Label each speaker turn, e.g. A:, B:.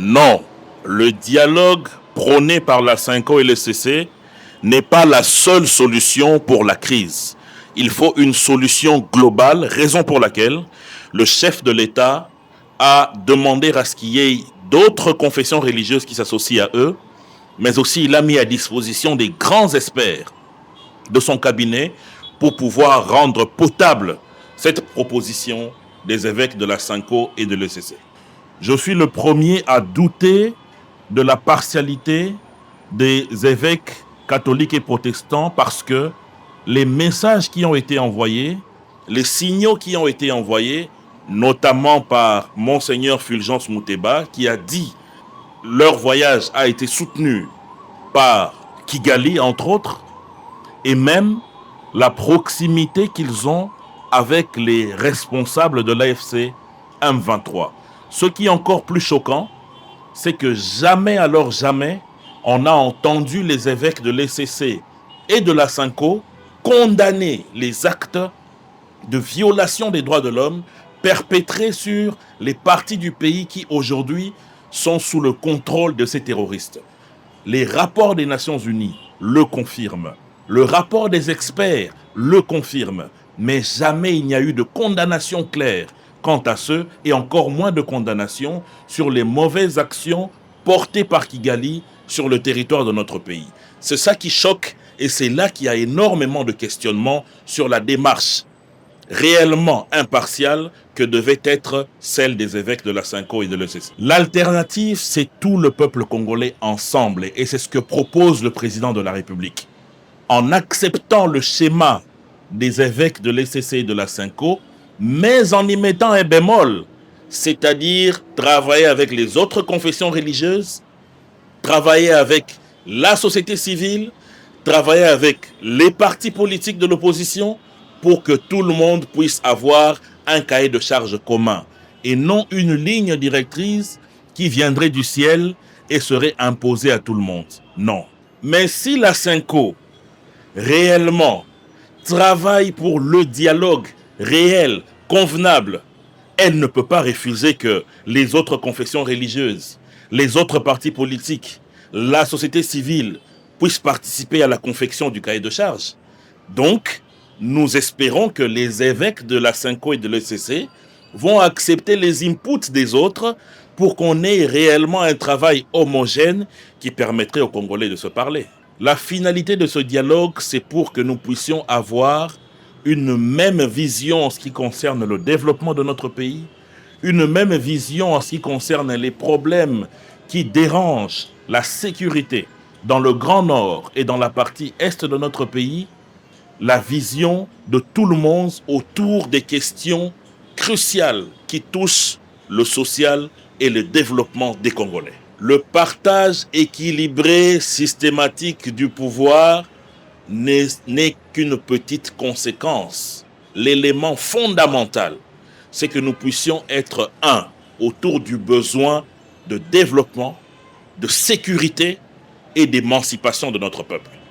A: Non, le dialogue prôné par la Cinco et le CC n'est pas la seule solution pour la crise. Il faut une solution globale, raison pour laquelle le chef de l'État a demandé à ce qu'il y ait d'autres confessions religieuses qui s'associent à eux, mais aussi il a mis à disposition des grands experts de son cabinet pour pouvoir rendre potable cette proposition des évêques de la Cinco et de l'ECC. Je suis le premier à douter de la partialité des évêques catholiques et protestants parce que les messages qui ont été envoyés, les signaux qui ont été envoyés, notamment par Monseigneur Fulgence Mouteba, qui a dit leur voyage a été soutenu par Kigali, entre autres, et même la proximité qu'ils ont avec les responsables de l'AFC M23. Ce qui est encore plus choquant, c'est que jamais, alors jamais, on a entendu les évêques de l'ECC et de la Cinco condamner les actes de violation des droits de l'homme perpétrés sur les parties du pays qui aujourd'hui sont sous le contrôle de ces terroristes. Les rapports des Nations Unies le confirment. Le rapport des experts le confirme. Mais jamais il n'y a eu de condamnation claire quant à ceux, et encore moins de condamnation sur les mauvaises actions portées par Kigali sur le territoire de notre pays. C'est ça qui choque, et c'est là qu'il y a énormément de questionnements sur la démarche réellement impartiale que devait être celle des évêques de la Cinco et de l'ECC. L'alternative, c'est tout le peuple congolais ensemble, et c'est ce que propose le président de la République. En acceptant le schéma des évêques de l'ECC et de la Cinco, mais en y mettant un bémol, c'est-à-dire travailler avec les autres confessions religieuses, travailler avec la société civile, travailler avec les partis politiques de l'opposition pour que tout le monde puisse avoir un cahier de charges commun et non une ligne directrice qui viendrait du ciel et serait imposée à tout le monde. Non. Mais si la Cinco réellement travaille pour le dialogue réel, convenable, elle ne peut pas refuser que les autres confessions religieuses, les autres partis politiques, la société civile puissent participer à la confection du cahier de charges. Donc, nous espérons que les évêques de la Cinco et de l'ECC vont accepter les inputs des autres pour qu'on ait réellement un travail homogène qui permettrait aux Congolais de se parler. La finalité de ce dialogue, c'est pour que nous puissions avoir une même vision en ce qui concerne le développement de notre pays, une même vision en ce qui concerne les problèmes qui dérangent la sécurité dans le Grand Nord et dans la partie Est de notre pays, la vision de tout le monde autour des questions cruciales qui touchent le social et le développement des Congolais. Le partage équilibré, systématique du pouvoir n'est qu'une petite conséquence. L'élément fondamental, c'est que nous puissions être un autour du besoin de développement, de sécurité et d'émancipation de notre peuple.